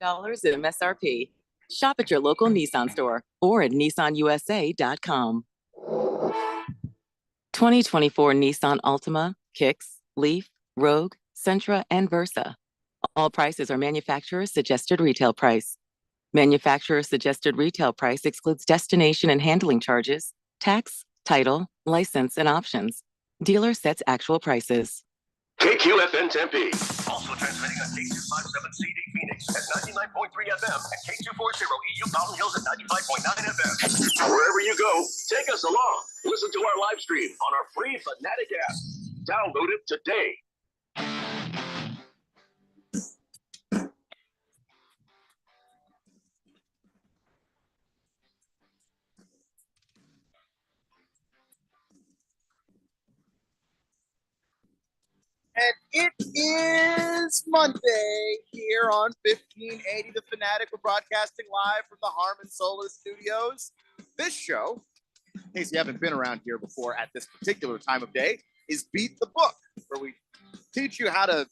MSRP. Shop at your local Nissan store or at nissanusa.com. 2024 Nissan Altima, Kicks, Leaf, Rogue, Sentra, and Versa. All prices are manufacturer's suggested retail price. Manufacturer's suggested retail price excludes destination and handling charges, tax, title, license, and options. Dealer sets actual prices. KQFN Tempe. Also transmitting on K257CD Phoenix at 99.3 FM and K240 EU Mountain Hills at 95.9 FM. Wherever you go, take us along. Listen to our live stream on our free Fanatic app. Download it today. And it is Monday here on 1580 The Fanatic. We're broadcasting live from the Harmon Solar Studios. This show, in case you haven't been around here before at this particular time of day, is Beat the Book, where we teach you how to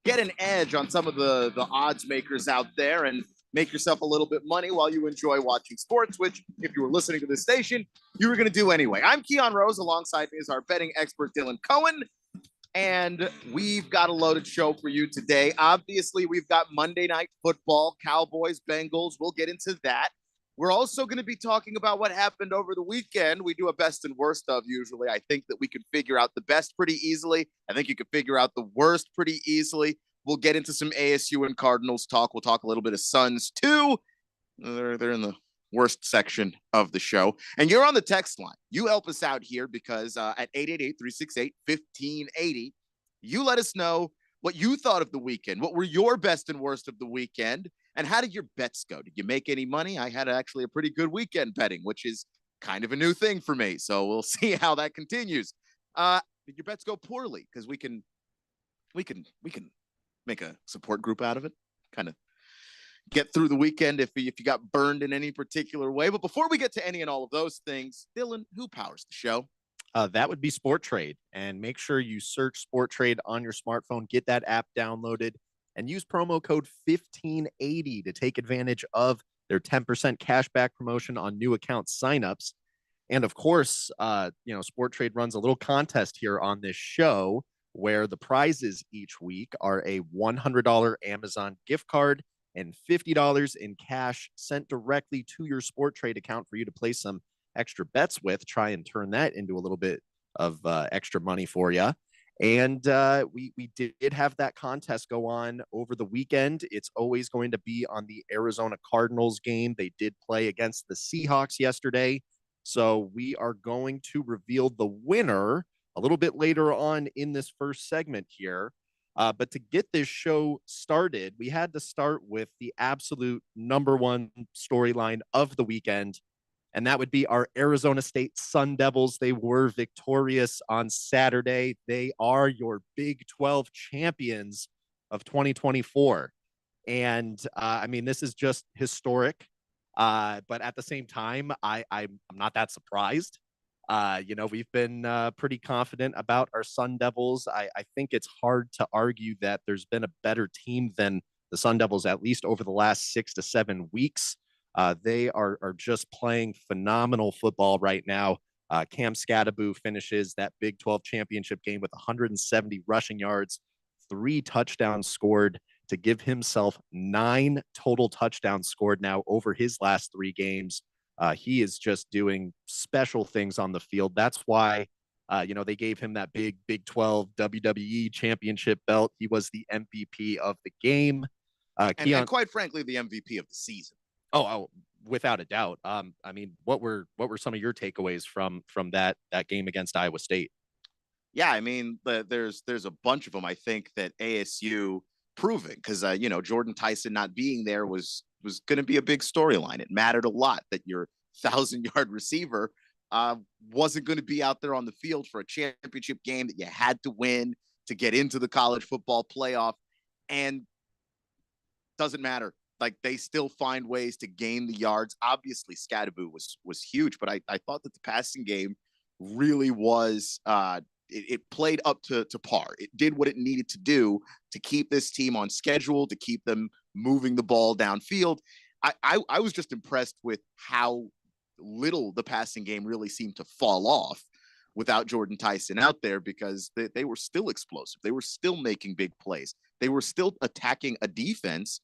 get an edge on some of the odds makers out there and make yourself a little bit money while you enjoy watching sports, which, if you were listening to this station, you were going to do anyway. I'm Keon Rose. Alongside me is our betting expert, Dylan Cohen. And we've got a loaded show for you today. Obviously, we've got Monday Night Football, Cowboys, Bengals. We'll get into that. We're also going to be talking about what happened over the weekend. We do a best and worst of usually. I think that we could figure out the best pretty easily. I think you could figure out the worst pretty easily. We'll get into some ASU and Cardinals talk. We'll talk a little bit of Suns too. They're in the worst section of the show. And you're on the text line. You help us out here because at 888-368-1580, you let us know what you thought of the weekend. What were your best and worst of the weekend? And how did your bets go? Did you make any money? I had actually a pretty good weekend betting, which is kind of a new thing for me. So we'll see how that continues. Did your bets go poorly? Because we can make a support group out of it. Kind of get through the weekend if you got burned in any particular way. But before we get to any and all of those things, Dylan, who powers the show? That would be Sport Trade. And make sure you search Sport Trade on your smartphone, get that app downloaded, and use promo code 1580 to take advantage of their 10% cashback promotion on new account signups. And of course, Sport Trade runs a little contest here on this show where the prizes each week are a $100 Amazon gift card and $50 in cash sent directly to your Sport Trade account for you to place some extra bets with. Try and turn that into a little bit of extra money for you. And we did have that contest go on over the weekend. It's always going to be on the Arizona Cardinals game. They did play against the Seahawks yesterday. So we are going to reveal the winner a little bit later on in this first segment here. But to get this show started, we had to start with the absolute number one storyline of the weekend, and that would be our Arizona State Sun Devils. They were victorious on Saturday. They are your Big 12 champions of 2024. And, this is just historic. But at the same time, I'm not that surprised. We've been pretty confident about our Sun Devils. I think it's hard to argue that there's been a better team than the Sun Devils, at least over the last 6 to 7 weeks. They are just playing phenomenal football right now. Cam Scattaboo finishes that Big 12 championship game with 170 rushing yards, 3 touchdowns scored to give himself 9 total touchdowns scored now over his last 3 games. He is just doing special things on the field. That's why, they gave him that big Big 12 WWE championship belt. He was the MVP of the game. And quite frankly, the MVP of the season. Oh, without a doubt. What were some of your takeaways from that game against Iowa State? Yeah, there's a bunch of them. I think that ASU proving because Jordan Tyson not being there was going to be a big storyline. It mattered a lot that your 1,000-yard receiver wasn't going to be out there on the field for a championship game that you had to win to get into the college football playoff. And doesn't matter. Like, they still find ways to gain the yards. Obviously, Scattaboo was huge, but I thought that the passing game really was it played up to par. It did what it needed to do to keep this team on schedule, to keep them moving the ball downfield. I was just impressed with how little the passing game really seemed to fall off without Jordan Tyson out there, because they were still explosive. They were still making big plays. They were still attacking a defense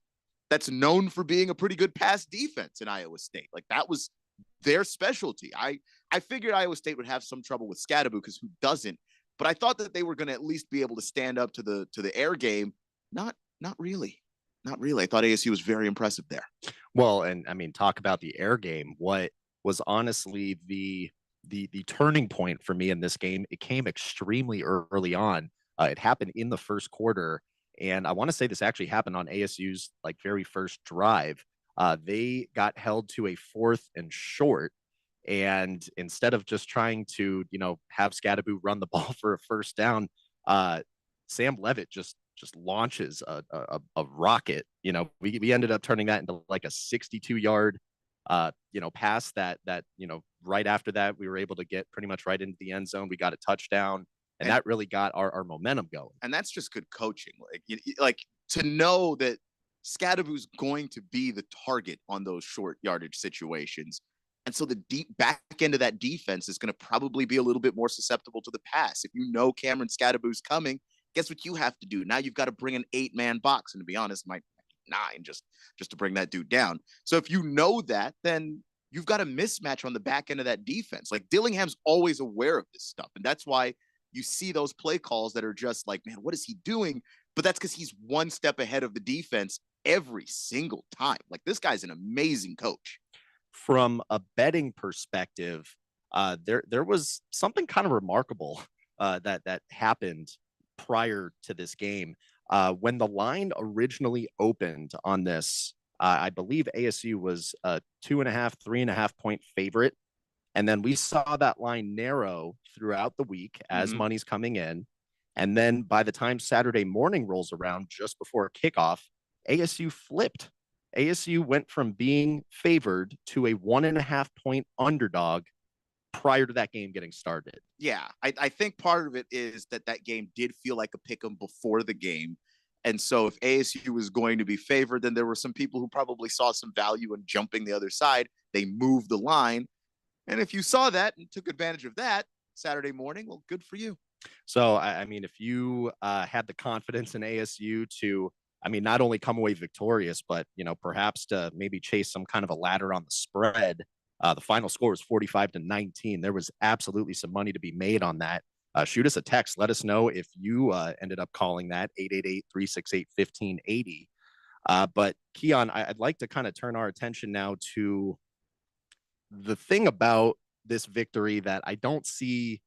that's known for being a pretty good pass defense in Iowa State. Like, that was their specialty. I figured Iowa State would have some trouble with Scadaboo, because who doesn't? But I thought that they were going to at least be able to stand up to the air game. Not really. Not really. I thought ASU was very impressive there. Well, and I mean, talk about the air game. What was honestly the turning point for me in this game, it came extremely early on. It happened in the first quarter, and I want to say this actually happened on ASU's like very first drive. They got held to a 4th and short, and instead of just trying to have Scadaboo run the ball for a first down, Sam Levitt just launches a rocket. We ended up turning that into like a 62-yard pass that right after that we were able to get pretty much right into the end zone. We got a touchdown, and that really got our momentum going. And that's just good coaching. Like to know that Scadaboo's going to be the target on those short yardage situations. And so the deep back end of that defense is going to probably be a little bit more susceptible to the pass. If you know Cameron Scadaboo's coming, guess what you have to do? Now you've got to bring an 8-man box. And to be honest, might be 9 just to bring that dude down. So if you know that, then you've got a mismatch on the back end of that defense. Like, Dillingham's always aware of this stuff. And that's why you see those play calls that are just like, man, what is he doing? But that's because he's one step ahead of the defense every single time. Like, this guy's an amazing coach. From a betting perspective, there was something kind of remarkable that happened prior to this game. When the line originally opened on this, I believe ASU was a 2.5, 3.5 point favorite. And then we saw that line narrow throughout the week as money's coming in. And then by the time Saturday morning rolls around, just before kickoff, ASU flipped. ASU went from being favored to a 1.5 point underdog prior to that game getting started. Yeah, I think part of it is that game did feel like a pick 'em before the game. And so if ASU was going to be favored, then there were some people who probably saw some value in jumping the other side. They moved the line. And if you saw that and took advantage of that Saturday morning, well, good for you. So, I mean, if you had the confidence in ASU to, not only come away victorious, but, perhaps to maybe chase some kind of a ladder on the spread, the final score was 45-19. There was absolutely some money to be made on that. Shoot us a text. Let us know if you ended up calling that 888-368-1580. But Keon, I'd like to kind of turn our attention now to the thing about this victory that I don't see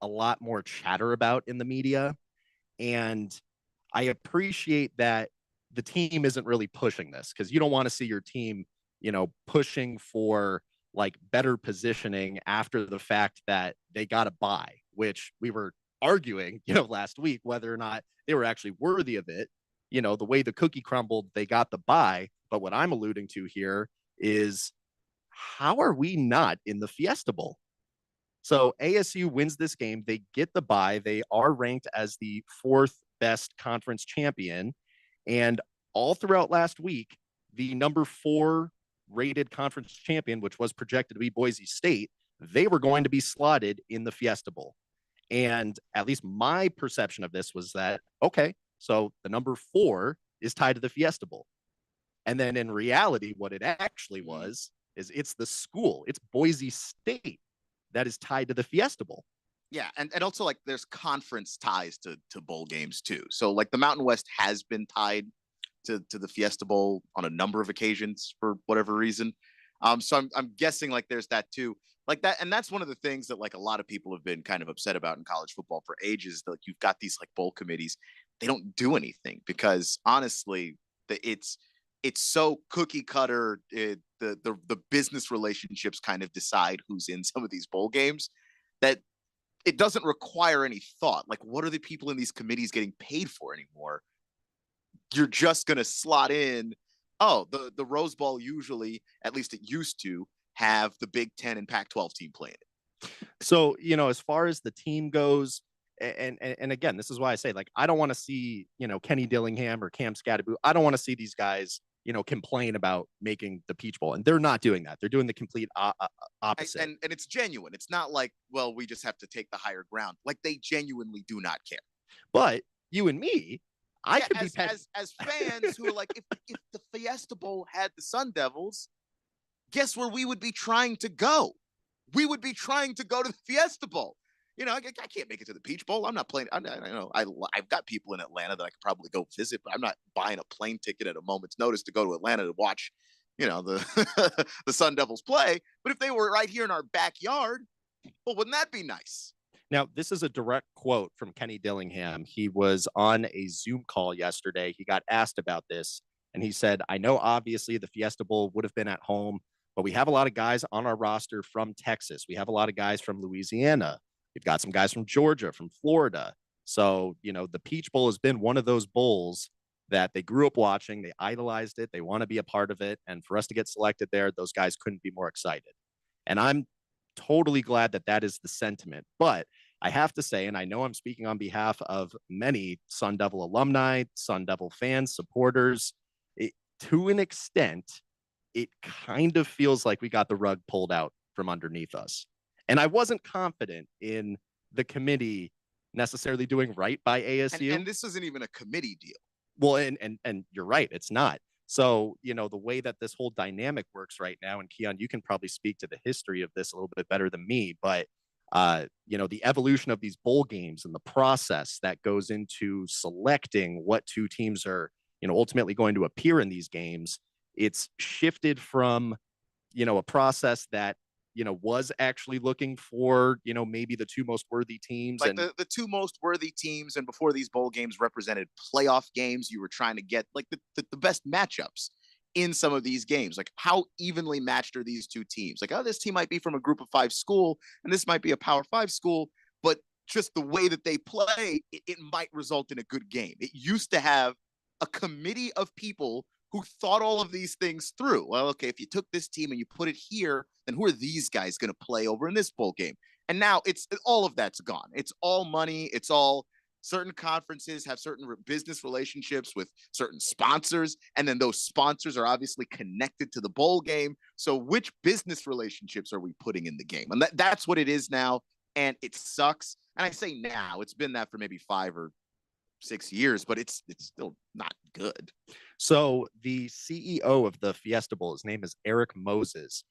a lot more chatter about in the media. And I appreciate that the team isn't really pushing this, because you don't want to see your team, pushing for like better positioning after the fact that they got a bye, which we were arguing, last week, whether or not they were actually worthy of it. The way the cookie crumbled, they got the bye. But what I'm alluding to here is, how are we not in the Fiesta Bowl? So ASU wins this game. They get the bye. They are ranked as the 4th best conference champion. And all throughout last week, the number 4 rated conference champion, which was projected to be Boise State, they were going to be slotted in the Fiesta Bowl. And at least my perception of this was that, okay, so the number 4 is tied to the Fiesta Bowl. And then in reality, what it actually was is it's the school, it's Boise State that is tied to the Fiesta Bowl. Yeah, and also like there's conference ties to bowl games too. So like the Mountain West has been tied to the Fiesta Bowl on a number of occasions for whatever reason. So I'm guessing like there's that too. Like that, and that's one of the things that like a lot of people have been kind of upset about in college football for ages. That like, you've got these like bowl committees, they don't do anything because honestly, it's so cookie cutter. The business relationships kind of decide who's in some of these bowl games that it doesn't require any thought. Like, what are the people in these committees getting paid for anymore? You're just going to slot in. Oh, the Rose Bowl usually, at least it used to, have the Big Ten and Pac-12 team playing it. So, as far as the team goes, And again, this is why I say, like, I don't want to see, Kenny Dillingham or Cam Scatterbo. I don't want to see these guys, complain about making the Peach Bowl, and they're not doing that. They're doing the complete opposite. And it's genuine. It's not like, well, we just have to take the higher ground. Like, they genuinely do not care. But you and me, I could be as fans who are like, if the Fiesta Bowl had the Sun Devils, guess where we would be trying to go? We would be trying to go to the Fiesta Bowl. I can't make it to the Peach Bowl. I'm not playing. I've got people in Atlanta that I could probably go visit, but I'm not buying a plane ticket at a moment's notice to go to Atlanta to watch, the the Sun Devils play. But if they were right here in our backyard, well, wouldn't that be nice? Now, this is a direct quote from Kenny Dillingham. He was on a Zoom call yesterday. He got asked about this, and he said, I know obviously the Fiesta Bowl would have been at home, but we have a lot of guys on our roster from Texas. We have a lot of guys from Louisiana. We've got some guys from Georgia, from Florida. So, the Peach Bowl has been one of those bowls that they grew up watching. They idolized it. They want to be a part of it. And for us to get selected there, those guys couldn't be more excited. And I'm totally glad that that is the sentiment. But I have to say, and I know I'm speaking on behalf of many Sun Devil alumni, Sun Devil fans, supporters, to an extent, it kind of feels like we got the rug pulled out from underneath us. And I wasn't confident in the committee necessarily doing right by ASU. And this isn't even a committee deal. Well, and you're right, it's not. So, the way that this whole dynamic works right now, and Keon, you can probably speak to the history of this a little bit better than me, but, the evolution of these bowl games and the process that goes into selecting what two teams are, ultimately going to appear in these games, it's shifted from, a process that, was actually looking for, maybe the two most worthy teams. Like the two most worthy teams, and before these bowl games represented playoff games, you were trying to get like the best matchups in some of these games. Like, how evenly matched are these two teams? Like, oh, this team might be from a group of 5 school, and this might be a Power 5 school, but just the way that they play, it might result in a good game. It used to have a committee of people who thought all of these things through. Well, okay, if you took this team and you put it here, then who are these guys going to play over in this bowl game? And now it's all of that's gone. It's all money. It's all certain conferences have certain business relationships with certain sponsors. And then those sponsors are obviously connected to the bowl game. So which business relationships are we putting in the game? And that's what it is now. And it sucks. And I say now, it's been that for maybe 5 or 6 years, but it's still not good. So the CEO of the Fiesta Bowl, his name is Eric Moses.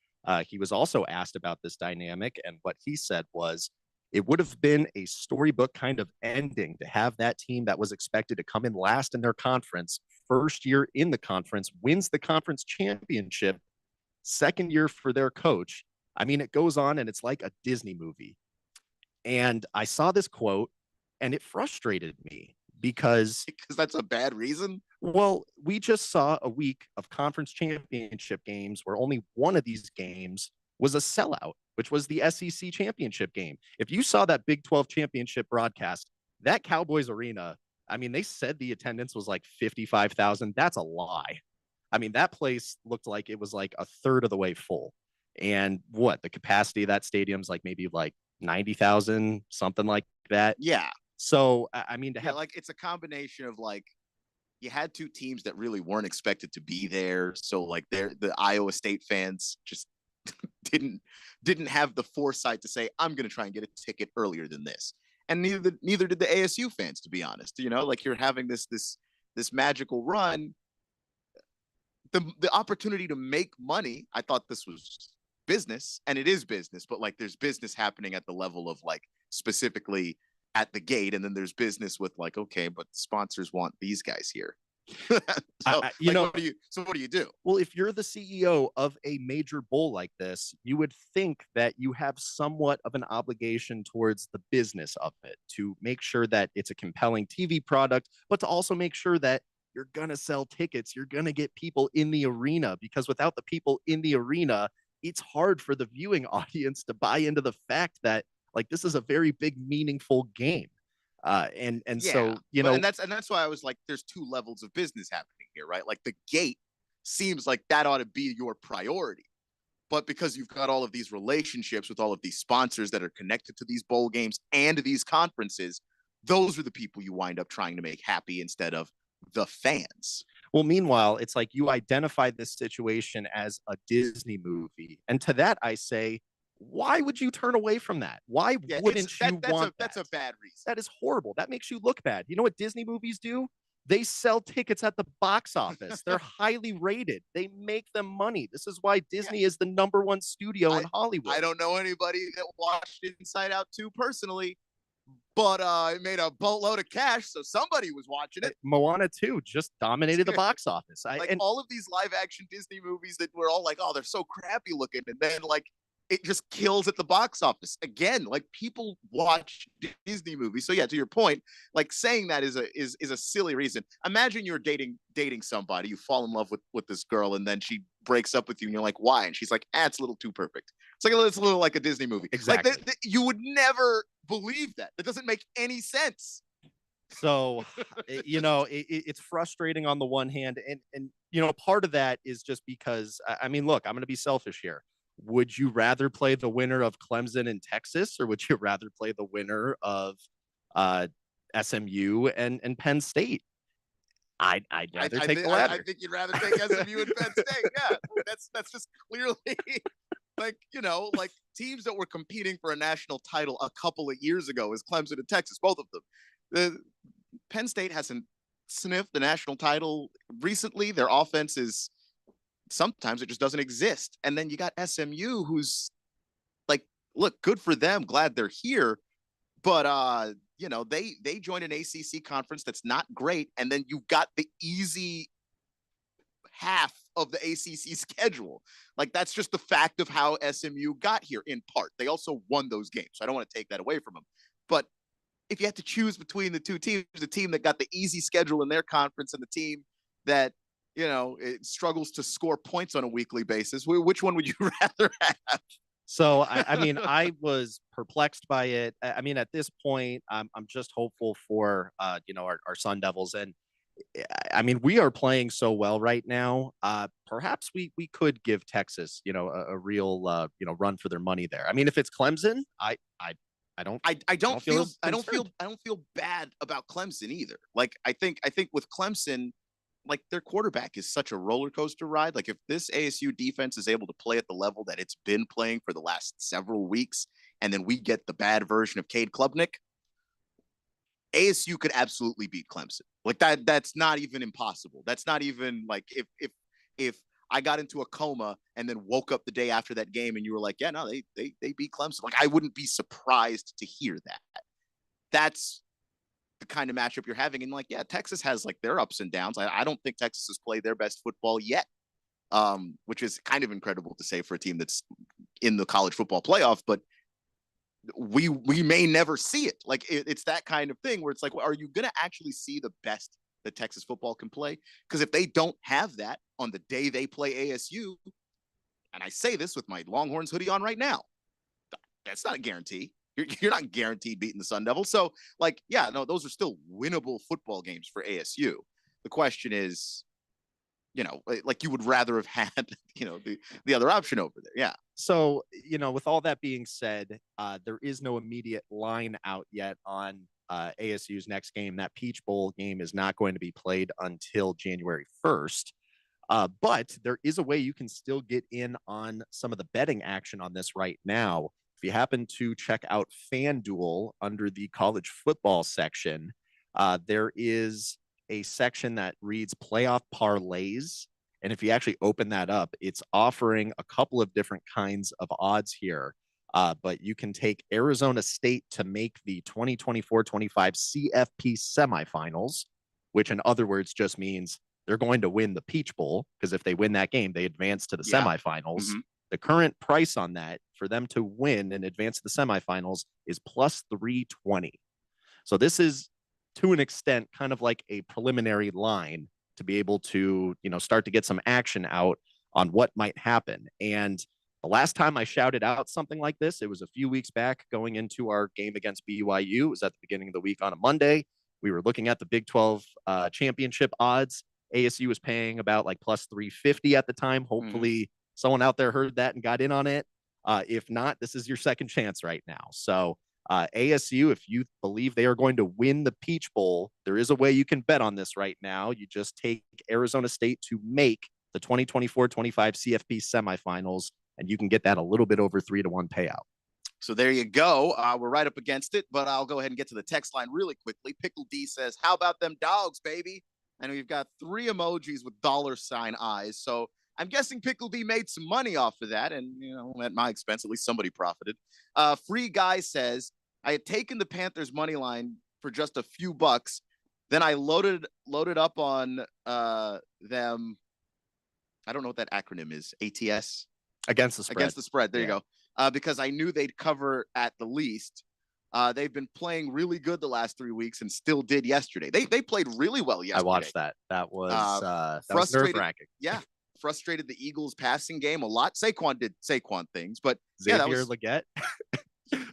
He was also asked about this dynamic, and what he said was, it would have been a storybook kind of ending to have that team that was expected to come in last in their conference, first year in the conference, wins the conference championship, second year for their coach. I mean, it goes on and it's like a Disney movie. And I saw this quote and it frustrated me because that's a bad reason. Well, we just saw a week of conference championship games where only one of these games was a sellout, which was the SEC championship game. If you saw that Big 12 championship broadcast, that Cowboys arena, I mean, they said the attendance was like 55,000. That's a lie. I mean, that place looked like it was like a third of the way full. And the capacity of that stadium's like maybe like 90,000, something like that. Yeah. So, I mean, it's a combination of like, you had two teams that really weren't expected to be there. So like the Iowa State fans just didn't have the foresight to say, I'm going to try and get a ticket earlier than this. And neither did the ASU fans, to be honest. Like, you're having this magical run. The opportunity to make money, I thought this was business, and it is business, but like, there's business happening at the level of like specifically at the gate, and then there's business with like, okay, but the sponsors want these guys here. What do you do? Well, if you're the CEO of a major bowl like this, you would think that you have somewhat of an obligation towards the business of it, to make sure that it's a compelling TV product, but to also make sure that you're going to sell tickets. You're going to get people in the arena, because without the people in the arena, it's hard for the viewing audience to buy into the fact that like this is a very big, meaningful game. So, and that's why I was like, there's two levels of business happening here, right? Like, the gate seems like that ought to be your priority, but because you've got all of these relationships with all of these sponsors that are connected to these bowl games and these conferences, those are the people you wind up trying to make happy instead of the fans. Well, meanwhile, it's like you identify this situation as a Disney movie. And to that, I say, why would you turn away from that? Why wouldn't you want that's a bad reason. That is horrible. That makes you look bad. You know what Disney movies do? They sell tickets at the box office. They're highly rated. They make them money. This is why Disney is the #1 studio in Hollywood. I don't know anybody that watched Inside Out 2 personally, but it made a boatload of cash, so somebody was watching it. Moana 2 just dominated the box office. And all of these live action Disney movies that were all like, oh, they're so crappy looking, and then like it just kills at the box office. Again, like people watch Disney movies. So yeah, to your point, like saying that is a silly reason. Imagine you're dating somebody, you fall in love with this girl, and then she breaks up with you, and you're like, why? And she's like, it's a little too perfect. It's a little like a Disney movie. Exactly. Like you would never believe that. That doesn't make any sense. So, it's frustrating on the one hand. And part of that is just because, I mean, look, I'm going to be selfish here. Would you rather play the winner of Clemson and Texas, or would you rather play the winner of SMU and Penn State? I'd rather take the latter. I think you'd rather take SMU and Penn State. Yeah, that's just clearly like teams that were competing for a national title a couple of years ago is Clemson and Texas, both of them. The Penn State hasn't sniffed the national title recently. Their offense is sometimes it just doesn't exist. And then you got SMU, who's like, look, good for them. Glad they're here. But, they joined an ACC conference that's not great. And then you've got the easy half of the ACC schedule. Like, that's just the fact of how SMU got here in part. They also won those games. So I don't want to take that away from them. But if you had to choose between the two teams, the team that got the easy schedule in their conference and the team that, it struggles to score points on a weekly basis, which one would you rather have? So, I was perplexed by it. I mean, at this point, I'm just hopeful for, our Sun Devils. And I mean, we are playing so well right now. Perhaps we could give Texas, a real, run for their money there. I mean, if it's Clemson, I don't feel bad about Clemson either. Like, I think with Clemson, like their quarterback is such a roller coaster ride. Like if this ASU defense is able to play at the level that it's been playing for the last several weeks, and then we get the bad version of Cade Klubnik, ASU could absolutely beat Clemson. Like that's not even impossible. That's not even like if I got into a coma and then woke up the day after that game and you were like, yeah, no, they beat Clemson. Like I wouldn't be surprised to hear that. That's the kind of matchup you're having. And like, yeah, Texas has like their ups and downs. I don't think Texas has played their best football yet, which is kind of incredible to say for a team that's in the college football playoff, but we may never see it. Like it's that kind of thing where it's like, well, are you going to actually see the best that Texas football can play? Because if they don't have that on the day they play ASU, and I say this with my Longhorns hoodie on right now, that's not a guarantee. You're not guaranteed beating the Sun Devils. So, like, yeah, no, those are still winnable football games for ASU. The question is, like you would rather have had, the other option over there. Yeah. So, with all that being said, there is no immediate line out yet on ASU's next game. That Peach Bowl game is not going to be played until January 1st. But there is a way you can still get in on some of the betting action on this right now. If you happen to check out FanDuel under the college football section, there is a section that reads playoff parlays. And if you actually open that up, it's offering a couple of different kinds of odds here. But you can take Arizona State to make the 2024-25 CFP semifinals, which in other words just means they're going to win the Peach Bowl, because if they win that game, they advance to the semifinals. Mm-hmm. The current price on that for them to win and advance to the semifinals is plus 320. So this is, to an extent, kind of like a preliminary line to be able to, start to get some action out on what might happen. And the last time I shouted out something like this, it was a few weeks back going into our game against BYU. It was at the beginning of the week on a Monday. We were looking at the Big 12 championship odds. ASU was paying about like plus 350 at the time. Hopefully someone out there heard that and got in on it. If not, this is your second chance right now. So ASU, if you believe they are going to win the Peach Bowl, there is a way you can bet on this right now. You just take Arizona State to make the 2024-25 CFP semifinals, and you can get that a little bit over 3-1 payout. So there you go. We're right up against it, but I'll go ahead and get to the text line really quickly. Pickle D says, how about them dogs, baby? And we've got 3 emojis with $ eyes. So I'm guessing Pickle D made some money off of that. And, at my expense, at least somebody profited. Free Guy says, I had taken the Panthers money line for just a few bucks. Then I loaded up on them. I don't know what that acronym is. ATS? Against the spread. Against the spread. There you go. Because I knew they'd cover at the least. They've been playing really good the last 3 weeks and still did yesterday. They played really well yesterday. I watched that. That was nerve-wracking. Yeah. Frustrated the Eagles passing game a lot. Saquon did Saquon things, but Xavier Legette.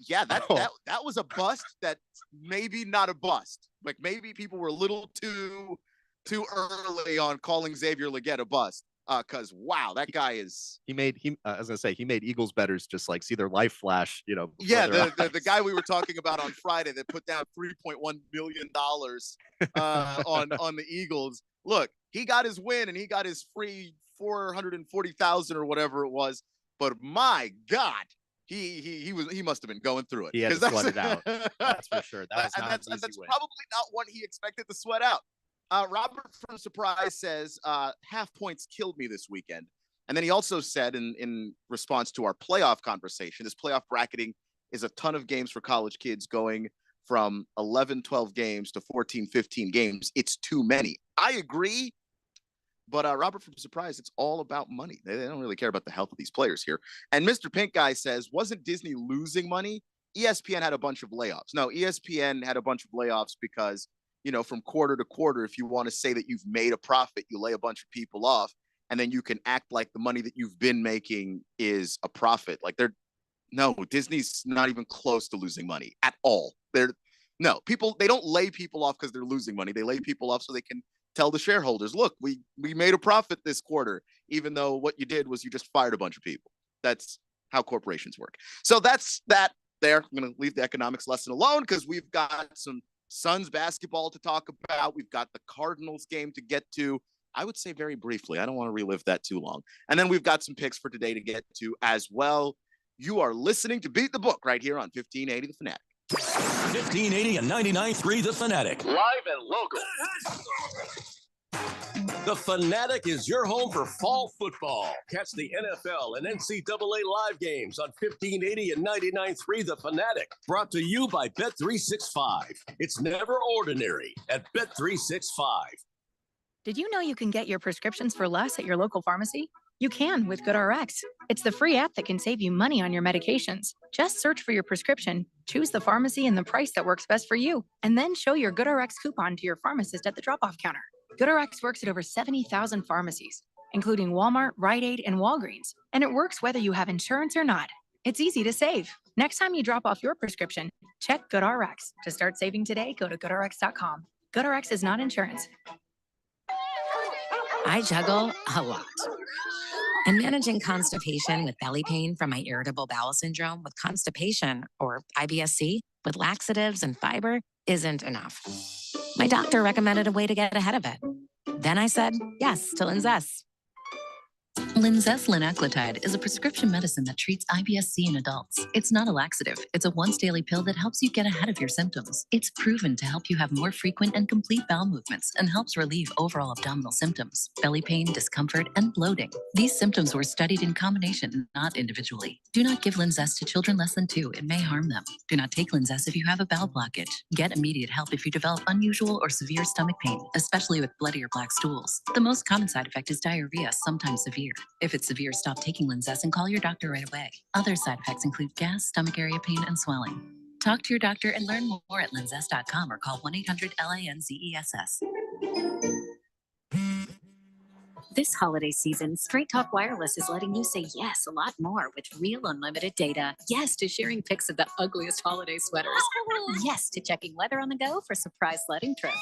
that was a bust. That maybe not a bust. Like maybe people were a little too early on calling Xavier Legette a bust. Because wow, that guy is. He made Eagles bettors just like see their life flash. Yeah, the guy we were talking about on Friday that put down $3.1 million on the Eagles. Look, he got his win and he got his free 440,000 or whatever it was. But my God, he must have been going through it. He had to sweat it out. That's for sure. That's probably not what he expected to sweat out. Robert from Surprise says, half points killed me this weekend. And then he also said in response to our playoff conversation, this playoff bracketing is a ton of games for college kids going from 11, 12 games to 14, 15 games. It's too many. I agree. But Robert from Surprise, it's all about money. They don't really care about the health of these players here. And Mr. Pink Guy says, wasn't Disney losing money? ESPN had a bunch of layoffs. No, ESPN had a bunch of layoffs because from quarter to quarter, if you want to say that you've made a profit, you lay a bunch of people off, and then you can act like the money that you've been making is a profit. Like Disney's not even close to losing money at all. They don't lay people off because they're losing money. They lay people off so they can tell the shareholders, look, we made a profit this quarter, even though what you did was you just fired a bunch of people. That's how corporations work. So that's that there. I'm going to leave the economics lesson alone because we've got some Suns basketball to talk about. We've got the Cardinals game to get to. I would say very briefly. I don't want to relive that too long. And then we've got some picks for today to get to as well. You are listening to Beat the Book right here on 1580 The Fanatic. 1580 and 99.3 The Fanatic. Live and local. The Fanatic is your home for fall football. Catch the NFL and NCAA live games on 1580 and 99.3 The Fanatic. Brought to you by Bet365. It's never ordinary at Bet365. Did you know you can get your prescriptions for less at your local pharmacy? You can with GoodRx. It's the free app that can save you money on your medications. Just search for your prescription, choose the pharmacy and the price that works best for you, and then show your GoodRx coupon to your pharmacist at the drop-off counter. GoodRx works at over 70,000 pharmacies, including Walmart, Rite Aid, and Walgreens, and it works whether you have insurance or not. It's easy to save. Next time you drop off your prescription, check GoodRx. To start saving today, go to GoodRx.com. GoodRx is not insurance. I juggle a lot. And managing constipation with belly pain from my irritable bowel syndrome with constipation, or IBS-C, with laxatives and fiber isn't enough. My doctor recommended a way to get ahead of it. Then I said yes to Linzess. Linzess linaclotide is a prescription medicine that treats IBS-C in adults. It's not a laxative. It's a once-daily pill that helps you get ahead of your symptoms. It's proven to help you have more frequent and complete bowel movements and helps relieve overall abdominal symptoms, belly pain, discomfort, and bloating. These symptoms were studied in combination, not individually. Do not give Linzess to children less than 2. It may harm them. Do not take Linzess if you have a bowel blockage. Get immediate help if you develop unusual or severe stomach pain, especially with bloody or black stools. The most common side effect is diarrhea, sometimes severe. If it's severe, stop taking Linzess and call your doctor right away. Other side effects include gas, stomach area pain, and swelling. Talk to your doctor and learn more at linzess.com or call 1-800-LINZESS. This holiday season, Straight Talk Wireless is letting you say yes a lot more with real unlimited data. Yes to sharing pics of the ugliest holiday sweaters. Yes to checking weather on the go for surprise sledding trips.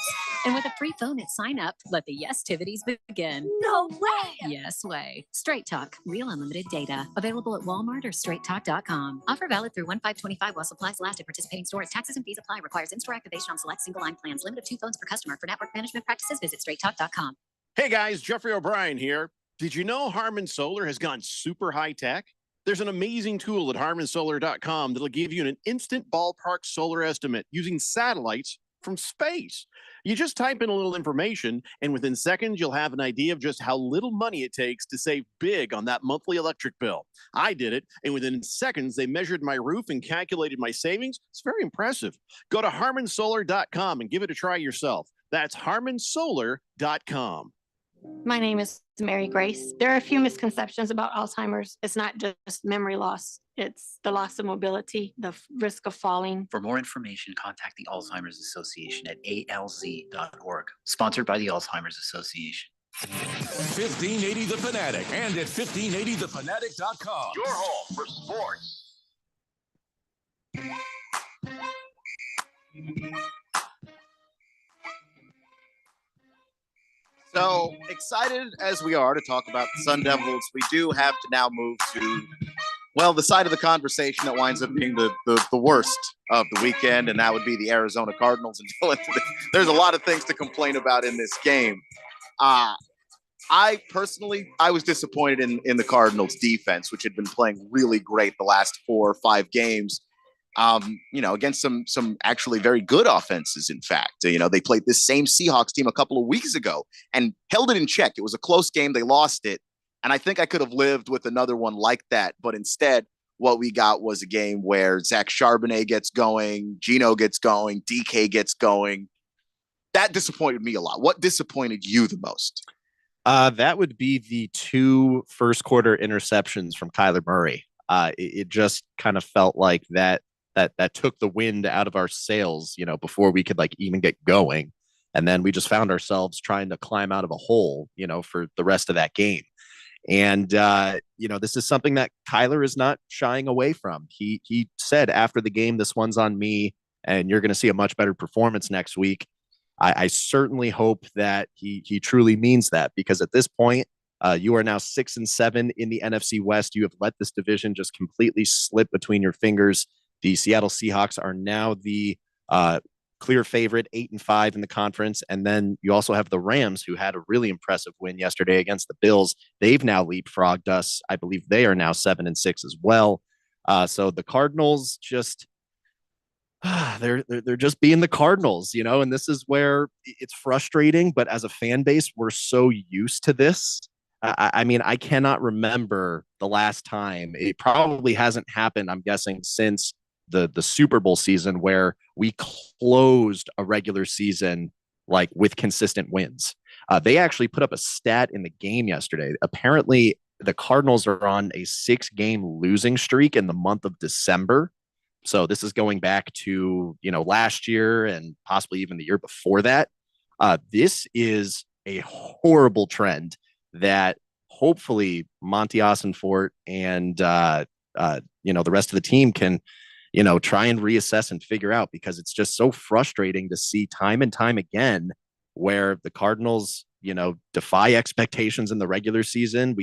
And with a free phone at sign up, let the yes-tivities begin. No way! Yes way. Straight Talk, real unlimited data. Available at Walmart or straighttalk.com. Offer valid through 1/5/25 while supplies last at participating stores. Taxes and fees apply. Requires in-store activation on select single line plans. Limit of 2 phones per customer. For network management practices, visit straighttalk.com. Hey guys, Jeffrey O'Brien here. Did you know Harman Solar has gone super high tech? There's an amazing tool at harmansolar.com that'll give you an instant ballpark solar estimate using satellites from space. You just type in a little information, and within seconds, you'll have an idea of just how little money it takes to save big on that monthly electric bill. I did it, and within seconds, they measured my roof and calculated my savings. It's very impressive. Go to harmansolar.com and give it a try yourself. That's harmansolar.com. My name is Mary Grace. There are a few misconceptions about Alzheimer's. It's not just memory loss. It's the loss of mobility, the risk of falling. For more information, contact the Alzheimer's Association at alz.org, sponsored by the Alzheimer's Association. 1580 The Fanatic and at 1580thefanatic.com. Your home for sports. So excited as we are to talk about the Sun Devils, we do have to now move to, well, the side of the conversation that winds up being the worst of the weekend, and that would be the Arizona Cardinals. And there's a lot of things to complain about in this game. I was disappointed in the Cardinals defense, which had been playing really great the last 4 or 5 games. Against some actually very good offenses. In fact, they played this same Seahawks team a couple of weeks ago and held it in check. It was a close game. They lost it. And I think I could have lived with another one like that. But instead, what we got was a game where Zach Charbonnet gets going, Geno gets going, DK gets going. That disappointed me a lot. What disappointed you the most? That would be the 2 first quarter interceptions from Kyler Murray. It just kind of felt like that took the wind out of our sails, before we could even get going. And then we just found ourselves trying to climb out of a hole, for the rest of that game. And, this is something that Kyler is not shying away from. He said after the game, this one's on me, and you're going to see a much better performance next week. I certainly hope that he truly means that, because at this point, you are now 6-7 in the NFC West. You have let this division just completely slip between your fingers. The Seattle Seahawks are now the clear favorite, 8-5 in the conference. And then you also have the Rams, who had a really impressive win yesterday against the Bills. They've now leapfrogged us. I believe they are now 7-6 as well. So the Cardinals just they're just being the Cardinals, and this is where it's frustrating. But as a fan base, we're so used to this. I mean, I cannot remember the last time. It probably hasn't happened, I'm guessing, since the Super Bowl season, where we closed a regular season with consistent wins. They actually put up a stat in the game yesterday. Apparently, the Cardinals are on a 6-game losing streak in the month of December. So this is going back to, last year and possibly even the year before that. This is a horrible trend that hopefully Monty Ossenfort and, the rest of the team can, try and reassess and figure out, because it's just so frustrating to see time and time again where the Cardinals, defy expectations in the regular season.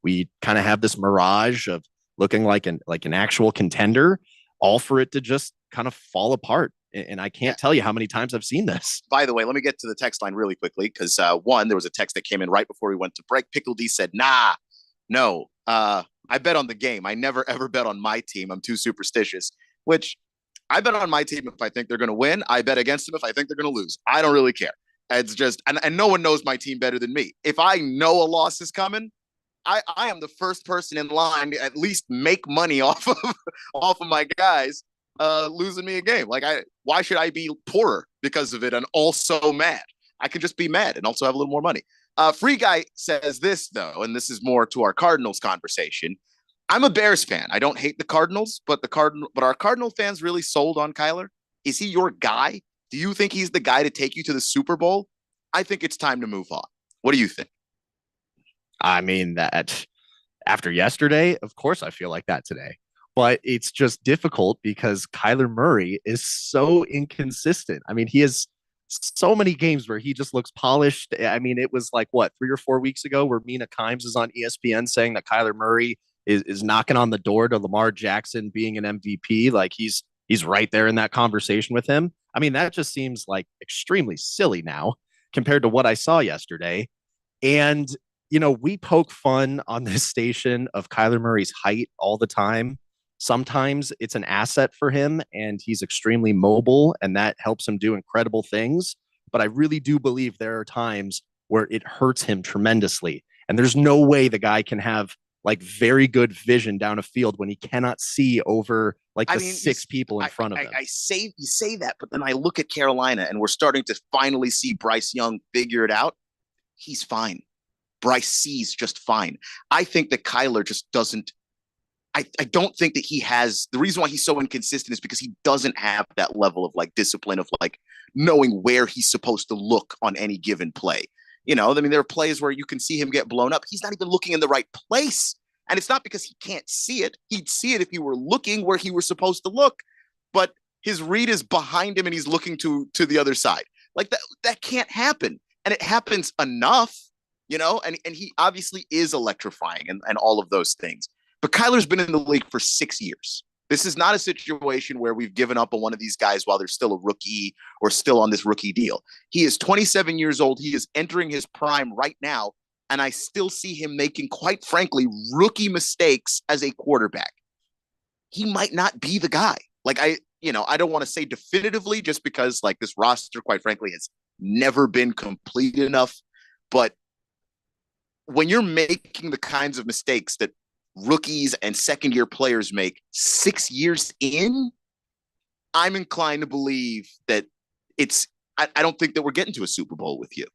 We kind of have this mirage of looking like an actual contender, all for it to just kind of fall apart. And I can't tell you how many times I've seen this. By the way, let me get to the text line really quickly, because there was a text that came in right before we went to break. Pickle D said, no, I bet on the game. I never, ever bet on my team. I'm too superstitious, which I bet on my team if I think they're going to win. I bet against them if I think they're going to lose. I don't really care. It's just, and no one knows my team better than me. If I know a loss is coming, I am the first person in line to at least make money off of my guys losing me a game. Why should I be poorer because of it and also mad? I can just be mad and also have a little more money. Free Guy says this, though, and this is more to our Cardinals conversation. I'm a Bears fan. I don't hate the Cardinals, but are Cardinal fans really sold on Kyler? Is he your guy? Do you think he's the guy to take you to the Super Bowl? I think it's time to move on. What do you think? I mean, that after yesterday, of course I feel like that today. But it's just difficult because Kyler Murray is so inconsistent. I mean, he has so many games where he just looks polished. I mean, it was like what, 3 or 4 weeks ago where Mina Kimes is on ESPN saying that Kyler Murray is knocking on the door to Lamar Jackson being an MVP. Like he's right there in that conversation with him. I mean, that just seems like extremely silly now compared to what I saw yesterday. And we poke fun on this station of Kyler Murray's height all the time. Sometimes it's an asset for him and he's extremely mobile and that helps him do incredible things. But I really do believe there are times where it hurts him tremendously. And there's no way the guy can have like very good vision down a field when he cannot see over like the six people in front of him. You say that, but then I look at Carolina and we're starting to finally see Bryce Young figure it out. He's fine. Bryce sees just fine. I think that Kyler just doesn't. I don't think that he has. The reason why he's so inconsistent is because he doesn't have that level of like discipline of like knowing where he's supposed to look on any given play. I mean, there are plays where you can see him get blown up. He's not even looking in the right place. And it's not because he can't see it. He'd see it if he were looking where he was supposed to look. But his read is behind him and he's looking to the other side. Like that can't happen. And it happens enough, and he obviously is electrifying and all of those things. But Kyler's been in the league for 6 years. This is not a situation where we've given up on one of these guys while they're still a rookie or still on this rookie deal. He is 27 years old. He is entering his prime right now. And I still see him making, quite frankly, rookie mistakes as a quarterback. He might not be the guy. Like I don't want to say definitively just because like this roster, quite frankly, has never been complete enough. But when you're making the kinds of mistakes that rookies and second-year players make 6 years in, I'm inclined to believe that I don't think that we're getting to a Super Bowl with you.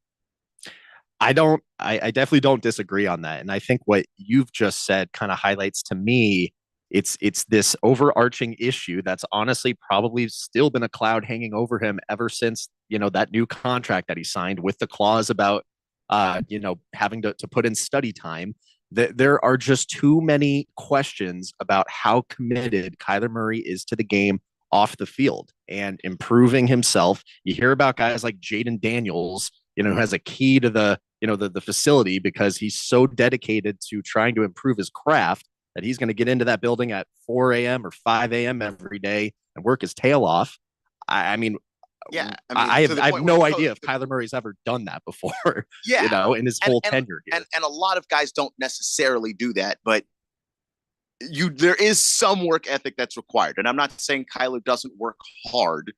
I definitely don't disagree on that. And I think what you've just said kind of highlights to me, it's this overarching issue that's honestly probably still been a cloud hanging over him ever since, that new contract that he signed with the clause about, having to put in study time. There are just too many questions about how committed Kyler Murray is to the game off the field and improving himself. You hear about guys like Jaden Daniels, who has a key to the facility because he's so dedicated to trying to improve his craft that he's going to get into that building at 4 a.m. or 5 a.m. every day and work his tail off. I mean, I have no idea if Kyler Murray's ever done that before, in his whole tenure here. And a lot of guys don't necessarily do that, but there is some work ethic that's required. And I'm not saying Kyler doesn't work hard,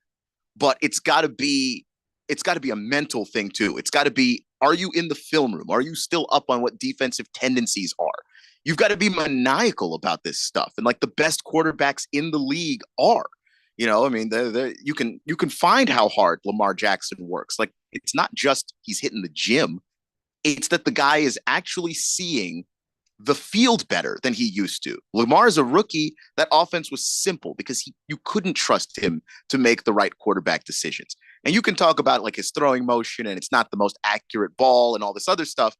but it's got to be a mental thing too. It's got to be, are you in the film room? Are you still up on what defensive tendencies are? You've got to be maniacal about this stuff. And like the best quarterbacks in the league are. I mean, you can find how hard Lamar Jackson works. Like, it's not just he's hitting the gym. It's that the guy is actually seeing the field better than he used to. Lamar is a rookie. That offense was simple because you couldn't trust him to make the right quarterback decisions. And you can talk about like his throwing motion and it's not the most accurate ball and all this other stuff.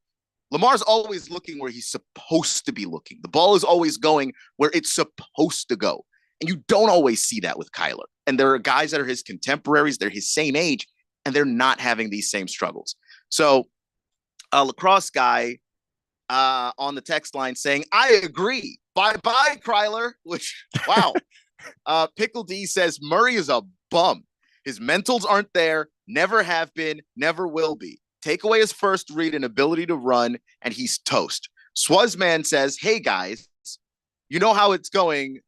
Lamar's always looking where he's supposed to be looking. The ball is always going where it's supposed to go. And you don't always see that with Kyler. And there are guys that are his contemporaries, they're his same age, and they're not having these same struggles. So a lacrosse guy on the text line saying, I agree. Bye-bye, Kyler. Which, wow. Pickle D says, Murray is a bum. His mentals aren't there, never have been, never will be. Take away his first read and ability to run, and he's toast. Swazman says, hey, guys, you know how it's going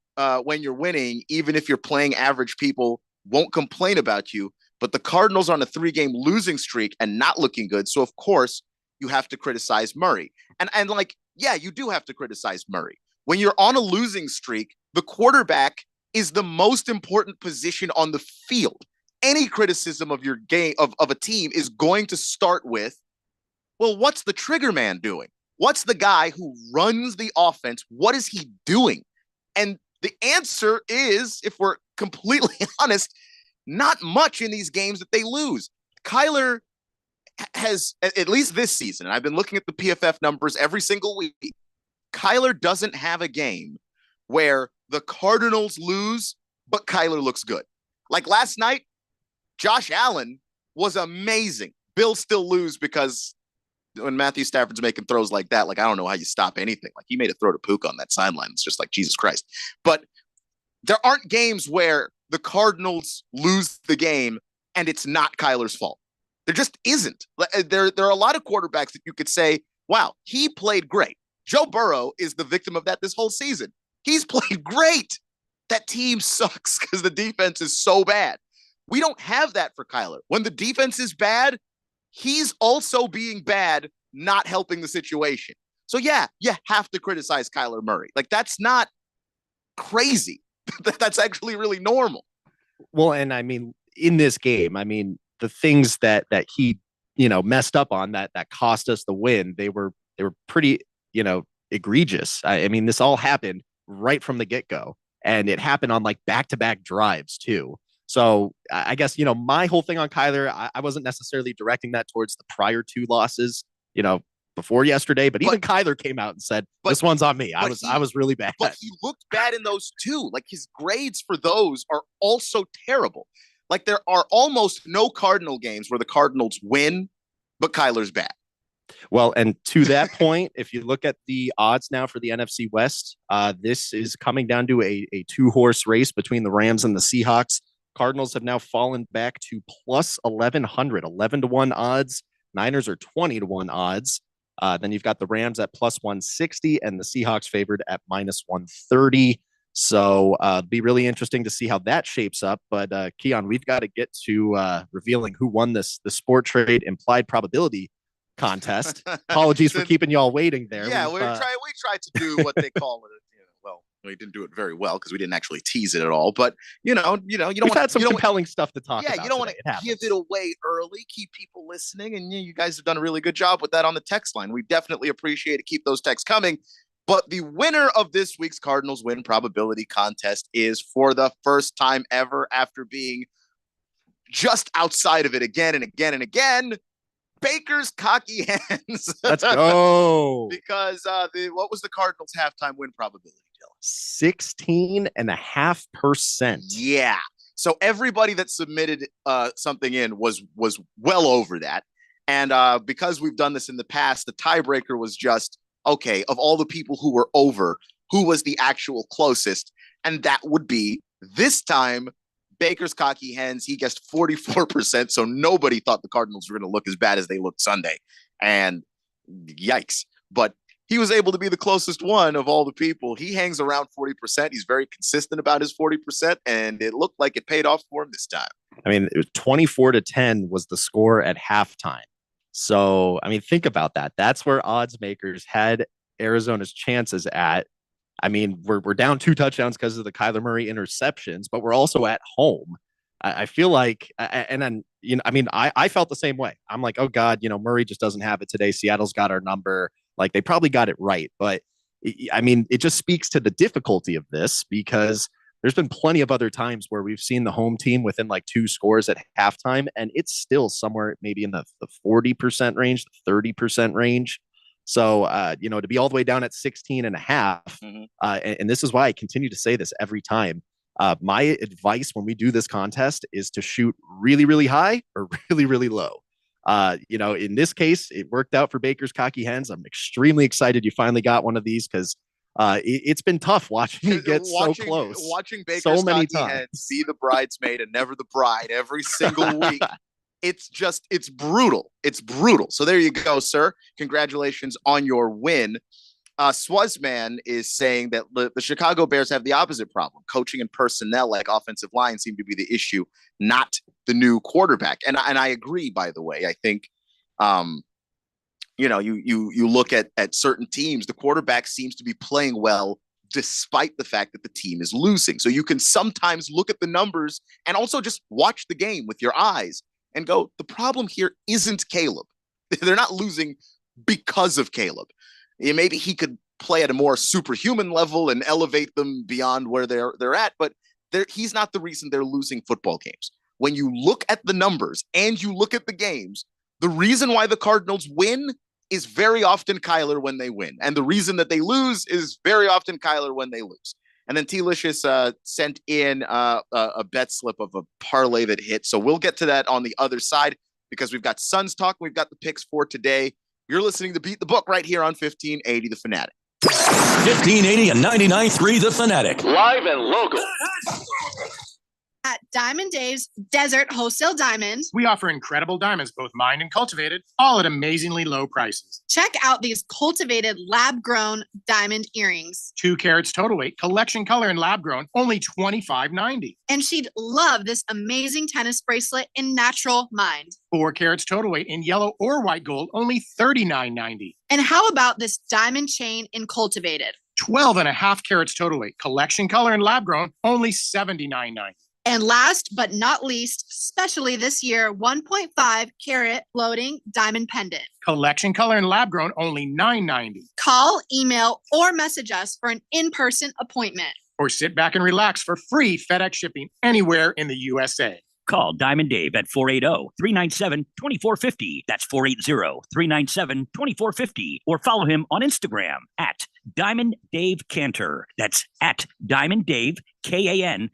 when you're winning, even if you're playing average, people won't complain about you. But the Cardinals are on a 3-game losing streak and not looking good. So, of course, you have to criticize Murray. And like, yeah, you do have to criticize Murray. When you're on a losing streak, the quarterback is the most important position on the field. Any criticism of your game, of a team, is going to start with, well, what's the trigger man doing? What's the guy who runs the offense? What is he doing? And the answer is, if we're completely honest, not much in these games that they lose. Kyler has, at least this season, and I've been looking at the PFF numbers every single week, Kyler doesn't have a game where the Cardinals lose, but Kyler looks good. Like last night, Josh Allen was amazing. Bills still lose because when Matthew Stafford's making throws like that, like, I don't know how you stop anything. Like, he made a throw to Puka on that sideline. It's just like, Jesus Christ. But there aren't games where the Cardinals lose the game and it's not Kyler's fault. There just isn't. There are a lot of quarterbacks that you could say, wow, he played great. Joe Burrow is the victim of that this whole season. He's played great. That team sucks because the defense is so bad. We don't have that for Kyler. When the defense is bad, he's also being bad, not helping the situation. So yeah, you have to criticize Kyler Murray. Like, that's not crazy. That's actually really normal. Well, and I mean, in this game, I mean, the things that he, messed up on that cost us the win, they were pretty, egregious. I mean, this all happened right from the get-go, and it happened on like back-to-back drives too. So I guess, my whole thing on Kyler, I wasn't necessarily directing that towards the prior two losses, before yesterday, but even Kyler came out and said, this one's on me. I was really bad. But he looked bad in those too. Like, his grades for those are also terrible. Like, there are almost no Cardinal games where the Cardinals win, but Kyler's bad. Well, and to that point, if you look at the odds now for the NFC West, this is coming down to a two-horse race between the Rams and the Seahawks. Cardinals have now fallen back to plus 1,100, 11-1 odds. Niners are 20-1 odds. Then you've got the Rams at plus 160 and the Seahawks favored at minus 130. So be really interesting to see how that shapes up. But Keon, we've got to get to revealing who won the Sport Trade implied probability contest. Apologies for keeping y'all waiting there. Yeah, we tried to do what they call it. Well, we didn't do it very well because we didn't actually tease it at all. But you don't We've had some compelling stuff to talk about. Yeah, you don't want to give it away early. Keep people listening, and you guys have done a really good job with that on the text line. We definitely appreciate it. Keep those texts coming. But the winner of this week's Cardinals win probability contest is, for the first time ever, after being just outside of it again and again and again, Baker's Cocky Hands. Let's go. Because what was the Cardinals' halftime win probability, Dylan? 16.5%. Yeah. So everybody that submitted something in was well over that. And because we've done this in the past, the tiebreaker was just, okay, of all the people who were over, who was the actual closest? And that would be, this time, Baker's Cocky Hens. He guessed 44%, so nobody thought the Cardinals were going to look as bad as they looked Sunday. And yikes. But he was able to be the closest one of all the people. He hangs around 40%. He's very consistent about his 40%, and it looked like it paid off for him this time. I mean, it was 24-10 was the score at halftime. So, I mean, think about that. That's where odds makers had Arizona's chances at. I mean, we're down 2 touchdowns because of the Kyler Murray interceptions, but we're also at home. I feel like, and then, I felt the same way. I'm like, oh God, Murray just doesn't have it today. Seattle's got our number. Like, they probably got it right. But I mean, it just speaks to the difficulty of this, because there's been plenty of other times where we've seen the home team within like 2 scores at halftime, and it's still somewhere maybe in the 40% range, the 30% range. So, to be all the way down at 16.5, and this is why I continue to say this every time. My advice when we do this contest is to shoot really, really high or really, really low. In this case, it worked out for Baker's Cocky Hens. I'm extremely excited you finally got one of these, because it's been tough watching it get so close. Watching Baker's so many Cocky Hens be the bridesmaid and never the bride every single week. It's brutal. It's brutal. So there you go, sir. Congratulations on your win. Swazman is saying that the Chicago Bears have the opposite problem. Coaching and personnel, like offensive line, seem to be the issue, not the new quarterback. And I agree, by the way. I think, you look at certain teams, the quarterback seems to be playing well despite the fact that the team is losing. So you can sometimes look at the numbers and also just watch the game with your eyes and go, the problem here isn't Caleb. They're not losing because of Caleb. Maybe he could play at a more superhuman level and elevate them beyond where they're at, but he's not the reason they're losing football games. When you look at the numbers and you look at the games, The reason why the Cardinals win is very often Kyler when they win. And the reason that they lose is very often Kyler when they lose. And then T-Licious sent in a bet slip of a parlay that hit. So we'll get to that on the other side because we've got Suns talk. We've got the picks for today. You're listening to Beat the Book right here on 1580 The Fanatic. 1580 and 99.3 The Fanatic. Live and local. At Diamond Dave's Desert Wholesale Diamond, we offer incredible diamonds, both mined and cultivated, all at amazingly low prices. check out these cultivated lab-grown diamond earrings. 2 carats total weight, collection color and lab grown, only $25.90. And she'd love this amazing tennis bracelet in natural mined. 4 carats total weight in yellow or white gold, only $39.90. And how about this diamond chain in cultivated? 12.5 carats total weight, collection color and lab grown, only $79.90. And last but not least, especially this year, 1.5 carat floating diamond pendant. Collection color and lab grown, only $9.90. Call, email, or message us for an in-person appointment. Or sit back and relax for free FedEx shipping anywhere in the USA. Call Diamond Dave at 480-397-2450. That's 480-397-2450. Or follow him on Instagram at Diamond Dave Cantor. That's at Diamond Dave, Kantor.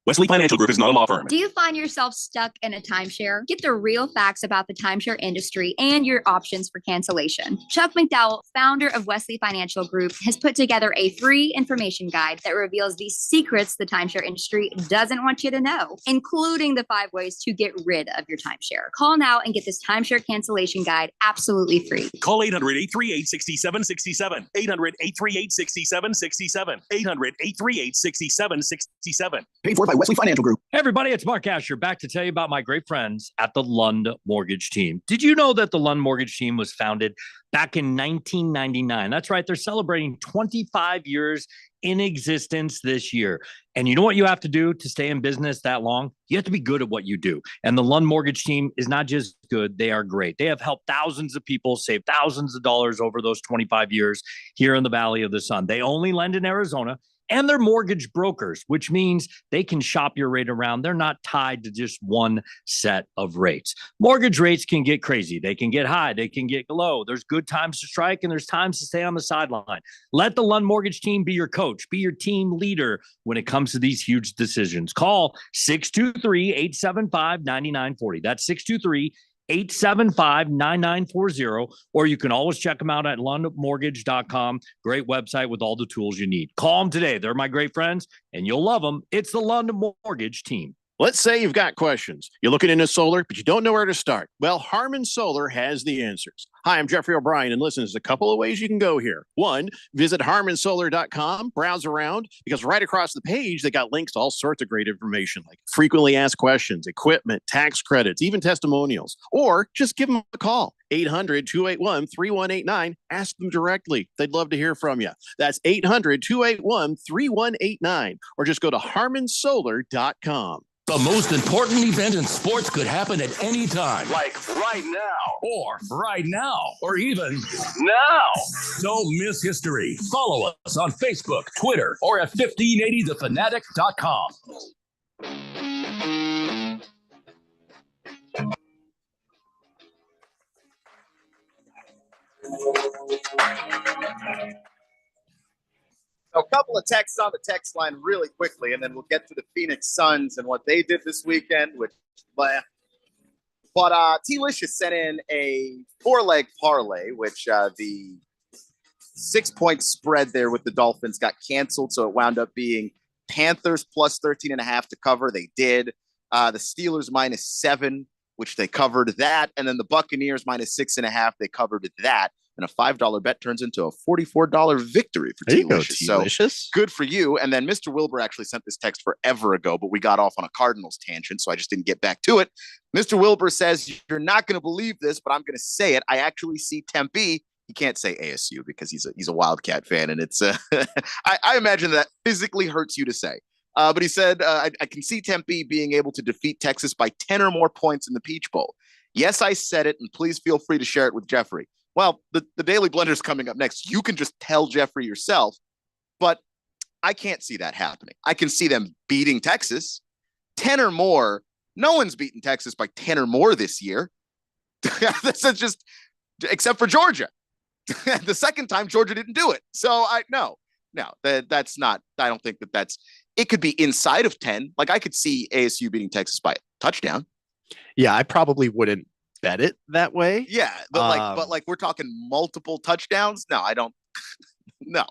Wesley Financial Group is not a law firm. Do you find yourself stuck in a timeshare? Get the real facts about the timeshare industry and your options for cancellation. Chuck McDowell, founder of Wesley Financial Group, has put together a free information guide that reveals the secrets the timeshare industry doesn't want you to know, including the 5 ways to get rid of your timeshare. Call now and get this timeshare cancellation guide absolutely free. Call 800-838-6767. 800-838-6767. 800-838-6767. Paid for by Wesley Financial Group. Hey everybody, it's Mark Asher back to tell you about my great friends at the Lund Mortgage Team. Did you know that the Lund Mortgage Team was founded back in 1999? That's right. They're celebrating 25 years in existence this year. And you know what you have to do to stay in business that long? You have to be good at what you do. And the Lund Mortgage Team is not just good, they are great. They have helped thousands of people save thousands of dollars over those 25 years here in the Valley of the Sun. They only lend in Arizona. And they're mortgage brokers, which means they can shop your rate around. They're not tied to just one set of rates. Mortgage rates can get crazy. They can get high. They can get low. There's good times to strike and there's times to stay on the sideline. Let the Lund Mortgage Team be your coach, be your team leader when it comes to these huge decisions. Call 623-875-9940. That's 623-875-9940, or you can always check them out at lundmortgage.com. Great website with all the tools you need. Call them today. They're my great friends, and you'll love them. It's the Lund Mortgage Team. Let's say you've got questions. You're looking into solar, but you don't know where to start. Well, Harmon Solar has the answers. Hi, I'm Jeffrey O'Brien, and listen, there's a couple of ways you can go here. One, visit harmonsolar.com, browse around, because right across the page, they got links to all sorts of great information, like frequently asked questions, equipment, tax credits, even testimonials. Or just give them a call, 800-281-3189. Ask them directly. They'd love to hear from you. That's 800-281-3189. Or just go to harmonsolar.com. The most important event in sports could happen at any time. Like right now. Or right now. Or even now. Don't miss history. Follow us on Facebook, Twitter, or at 1580thefanatic.com. A couple of texts on the text line really quickly, and then we'll get to the Phoenix Suns and what they did this weekend. But T-Licious sent in a 4-leg parlay, which the 6-point spread there with the Dolphins got canceled, so it wound up being Panthers plus 13.5 to cover. They did. The Steelers -7, which they covered that, and then the Buccaneers -6.5. They covered that. And a $5 bet turns into a $44 victory for T-Licious. So good for you. And then Mr. Wilbur actually sent this text forever ago, but we got off on a Cardinals tangent, so I just didn't get back to it. Mr. Wilbur says, you're not going to believe this, but I'm going to say it. I actually see Tempe. He can't say ASU because he's a Wildcat fan, and it's I imagine that physically hurts you to say. But he said, I can see Tempe being able to defeat Texas by 10 or more points in the Peach Bowl. Yes, I said it, and please feel free to share it with Jeffrey. Well, the Daily Blender is coming up next. You can just tell Jeffrey yourself, but I can't see that happening. I can see them beating Texas 10 or more. No one's beaten Texas by 10 or more this year. This is just, except for Georgia. The second time Georgia didn't do it. So that's not, I don't think that's, it could be inside of 10. Like I could see ASU beating Texas by a touchdown. Yeah, I probably wouldn't bet it that way. Yeah, but we're talking multiple touchdowns. No, I don't. No.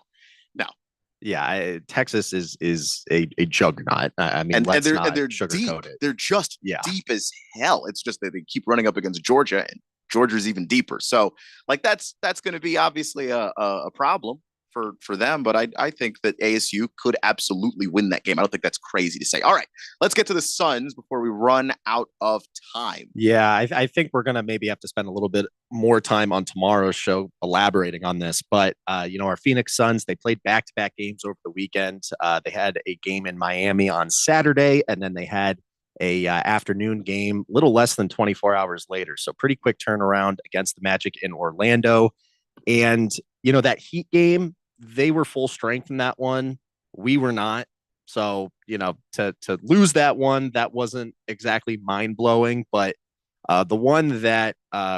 Yeah, Texas is a juggernaut. I mean, let's they're not deep. sugarcoat it. They're just deep as hell. It's just that they keep running up against Georgia, and Georgia's even deeper. So, like that's going to be obviously a problem for them. But I think that ASU could absolutely win that game. I don't think that's crazy to say. All right, let's get to the Suns before we run out of time. Yeah, I think we're gonna maybe have to spend a little bit more time on tomorrow's show elaborating on this. But our Phoenix Suns, they played back-to-back games over the weekend. They had a game in Miami on Saturday, and then they had a afternoon game a little less than 24 hours later. So pretty quick turnaround against the Magic in Orlando. And that Heat game, they were full strength in that one. We were not. So, to lose that one, that wasn't exactly mind-blowing. But the one that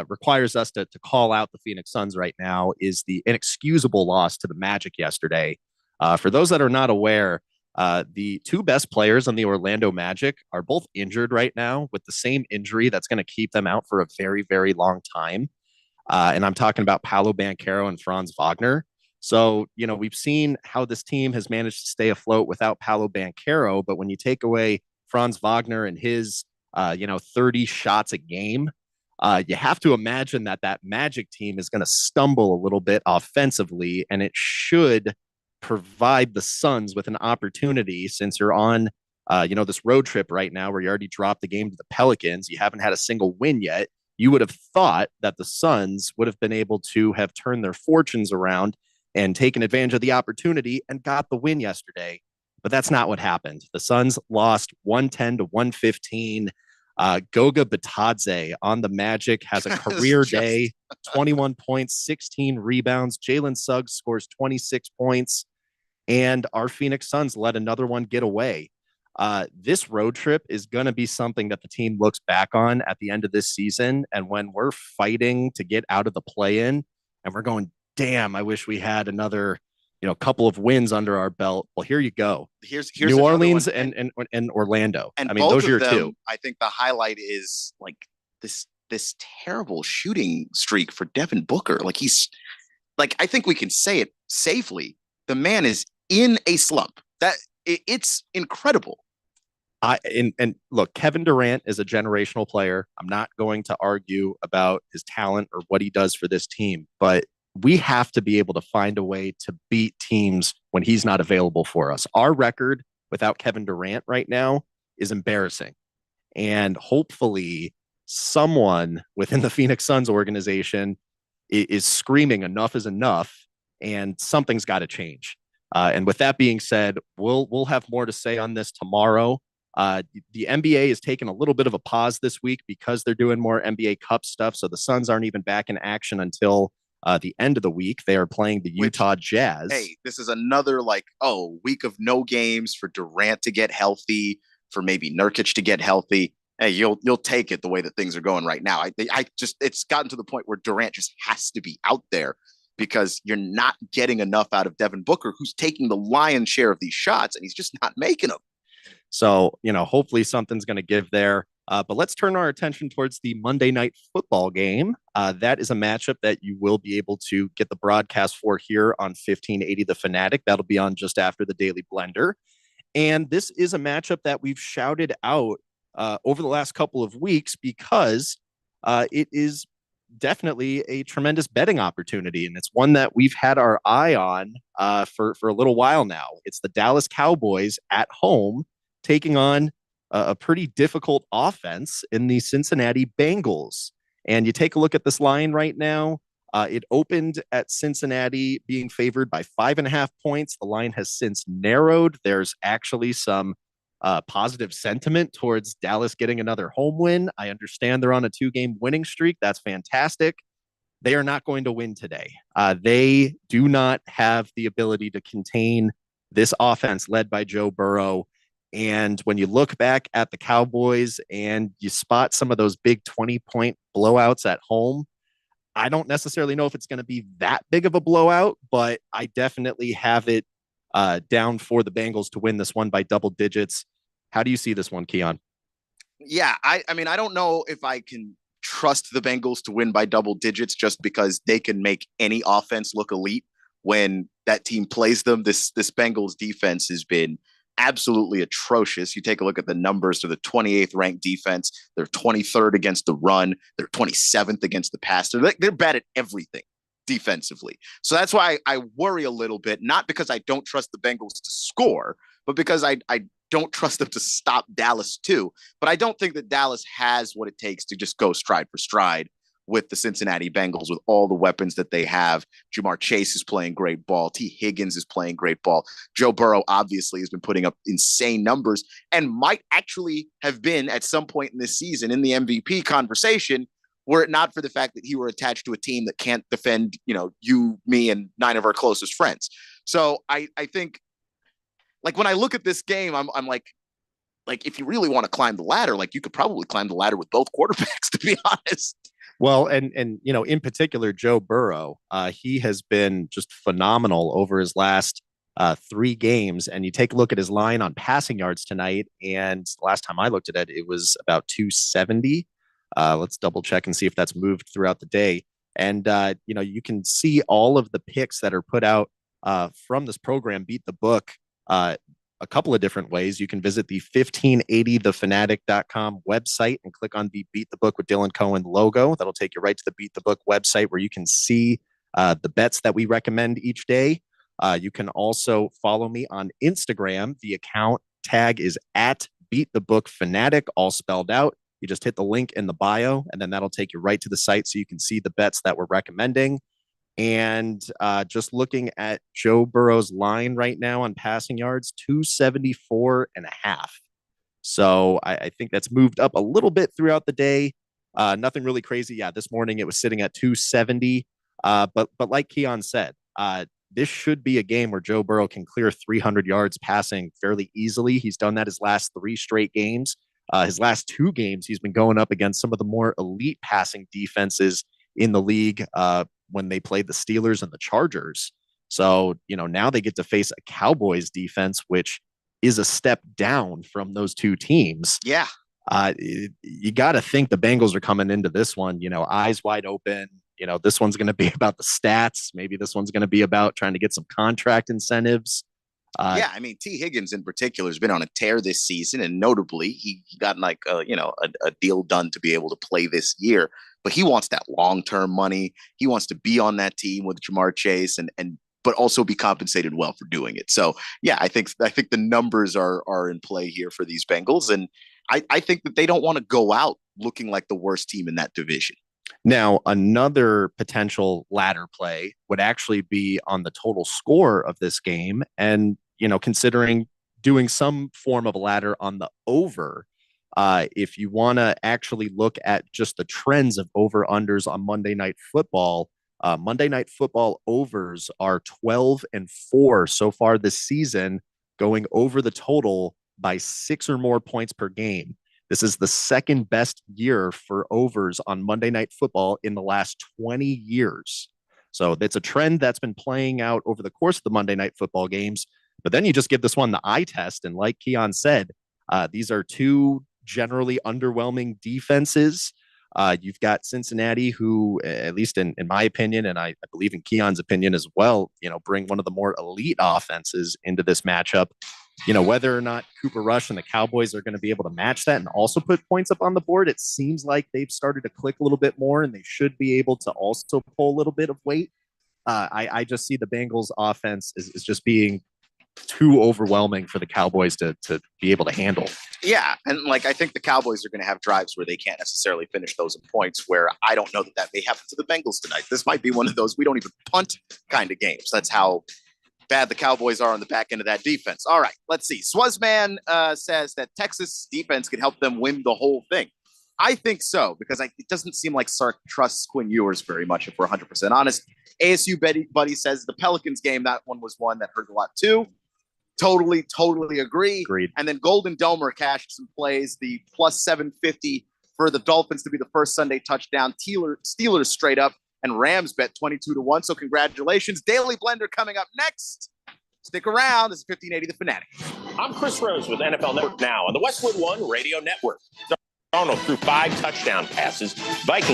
requires us to call out the Phoenix Suns right now is the inexcusable loss to the Magic yesterday. For those that are not aware, the two best players on the Orlando Magic are both injured right now with the same injury that's going to keep them out for a very, very long time. And I'm talking about Paolo Banchero and Franz Wagner. So, we've seen how this team has managed to stay afloat without Paolo Banchero. But when you take away Franz Wagner and his, 30 shots a game, you have to imagine that Magic team is going to stumble a little bit offensively, and it should provide the Suns with an opportunity since you're on, this road trip right now where you already dropped the game to the Pelicans. You haven't had a single win yet. You would have thought that the Suns would have been able to have turned their fortunes around and taken advantage of the opportunity and got the win yesterday. But that's not what happened. The Suns lost 110 to 115. Goga Bitadze on the Magic has a career day, 21 points, 16 rebounds. Jalen Suggs scores 26 points. And our Phoenix Suns let another one get away. This road trip is going to be something that the team looks back on at the end of this season. And when we're fighting to get out of the play-in and we're going, damn, I wish we had another, couple of wins under our belt. Well, here you go. Here's New Orleans and Orlando. And I mean, those are your two. I think the highlight is like this terrible shooting streak for Devin Booker. Like I think we can say it safely. The man is in a slump. It's incredible. And look, Kevin Durant is a generational player. I'm not going to argue about his talent or what he does for this team, but we have to be able to find a way to beat teams when he's not available for us. Our record without Kevin Durant right now is embarrassing. And hopefully someone within the Phoenix Suns organization is screaming enough is enough, and something's got to change. And with that being said, we'll have more to say on this tomorrow. The NBA is taking a little bit of a pause this week because they're doing more NBA Cup stuff. So the Suns aren't even back in action until the end of the week. They are playing the Utah Jazz. Hey, this is another week of no games for Durant to get healthy, for maybe Nurkic to get healthy. Hey, you'll take it the way that things are going right now. It's gotten to the point where Durant just has to be out there because you're not getting enough out of Devin Booker, who's taking the lion's share of these shots, and he's just not making them. So, hopefully something's going to give there. But let's turn our attention towards the Monday Night Football game. That is a matchup that you will be able to get the broadcast for here on 1580 The Fanatic. That'll be on just after the Daily Blender. And this is a matchup that we've shouted out over the last couple of weeks because it is definitely a tremendous betting opportunity. And it's one that we've had our eye on for a little while now. It's the Dallas Cowboys at home taking on a pretty difficult offense in the Cincinnati Bengals. And you take a look at this line right now. It opened at Cincinnati being favored by 5.5 points. The line has since narrowed. There's actually some positive sentiment towards Dallas getting another home win. I understand they're on a 2-game winning streak. That's fantastic. They are not going to win today. They do not have the ability to contain this offense led by Joe Burrow. And when you look back at the Cowboys and you spot some of those big 20-point blowouts at home, I don't necessarily know if it's going to be that big of a blowout, but I definitely have it down for the Bengals to win this one by double digits. How do you see this one, Keon? Yeah, I mean, I don't know if I can trust the Bengals to win by double digits just because they can make any offense look elite when that team plays them. This Bengals defense has been absolutely atrocious. You take a look at the numbers. They're the 28th ranked defense. They're 23rd against the run. They're 27th against the pass. They're bad at everything defensively. So that's why I worry a little bit, not because I don't trust the Bengals to score, but because I don't trust them to stop Dallas too. But I don't think that Dallas has what it takes to just go stride for stride with the Cincinnati Bengals with all the weapons that they have. Jamar Chase is playing great ball. T. Higgins is playing great ball. Joe Burrow obviously has been putting up insane numbers and might actually have been at some point in this season in the MVP conversation were it not for the fact that he were attached to a team that can't defend, you, me, and 9 of our closest friends. So I think, like, when I look at this game, I'm like, if you really want to climb the ladder, like, you could probably climb the ladder with both quarterbacks, to be honest. Well, and in particular, Joe Burrow, he has been just phenomenal over his last 3 games. And you take a look at his line on passing yards tonight, and last time I looked at it, it was about 270. Let's double check and see if that's moved throughout the day. And you can see all of the picks that are put out from this program, Beat the Book, a couple of different ways. You can visit the 1580thefanatic.com website and click on the Beat the Book with Dylan Cohen logo. That'll take you right to the Beat the Book website where you can see the bets that we recommend each day. You can also follow me on Instagram. The account tag is at Beat the Book Fanatic, all spelled out. You just hit the link in the bio, and then that'll take you right to the site so you can see the bets that we're recommending. And just looking at Joe Burrow's line right now on passing yards, 274.5. So I think that's moved up a little bit throughout the day. Nothing really crazy. Yeah, this morning it was sitting at 270. But like Keon said, this should be a game where Joe Burrow can clear 300 yards passing fairly easily. He's done that his last 3 straight games. His last 2 games, he's been going up against some of the more elite passing defenses in the league when they played the Steelers and the Chargers. So, now they get to face a Cowboys defense, which is a step down from those 2 teams. Yeah. You got to think the Bengals are coming into this one, eyes wide open. This one's going to be about the stats. Maybe this one's going to be about trying to get some contract incentives. Yeah, I mean, T. Higgins in particular has been on a tear this season, and notably, he got a deal done to be able to play this year. But he wants that long-term money. He wants to be on that team with Jamar Chase, but also be compensated well for doing it. So, yeah, I think the numbers are in play here for these Bengals, and I think that they don't want to go out looking like the worst team in that division. Now, another potential ladder play would actually be on the total score of this game. And, considering doing some form of a ladder on the over, if you want to actually look at just the trends of over-unders on Monday Night Football, Monday Night Football overs are 12-4 so far this season, going over the total by 6 or more points per game. This is the second best year for overs on Monday Night Football in the last 20 years. So it's a trend that's been playing out over the course of the Monday Night Football games. But then you just give this one the eye test. And like Keon said, these are 2 generally underwhelming defenses. You've got Cincinnati, who, at least in my opinion, and I believe in Keon's opinion as well, bring one of the more elite offenses into this matchup. Whether or not Cooper Rush and the Cowboys are going to be able to match that and also put points up on the board, it seems like they've started to click a little bit more, and they should be able to also pull a little bit of weight. I just see the Bengals offense is just being too overwhelming for the Cowboys to be able to handle. Yeah, and I think the Cowboys are going to have drives where they can't necessarily finish those in points, where I don't know that may happen to the Bengals tonight. This might be one of those we don't even punt kind of games. That's how bad the Cowboys are on the back end of that defense. All right, let's see. Swazman says that Texas defense can help them win the whole thing. I think so, because it doesn't seem like Sark trusts Quinn Ewers very much, if we're 100% honest. ASU Buddy says the Pelicans game, that one was one that hurt a lot too. Totally agree. Agreed. And then Golden Domer cashed some plays, the plus 750 for the Dolphins to be the first Sunday touchdown. Steelers straight up, and Rams bet 22-1. So congratulations. Daily Blender coming up next. Stick around. This is 1580 The Fanatic. I'm Chris Rose with NFL Network Now on the Westwood One Radio Network. Darnold threw 5 touchdown passes. Vikings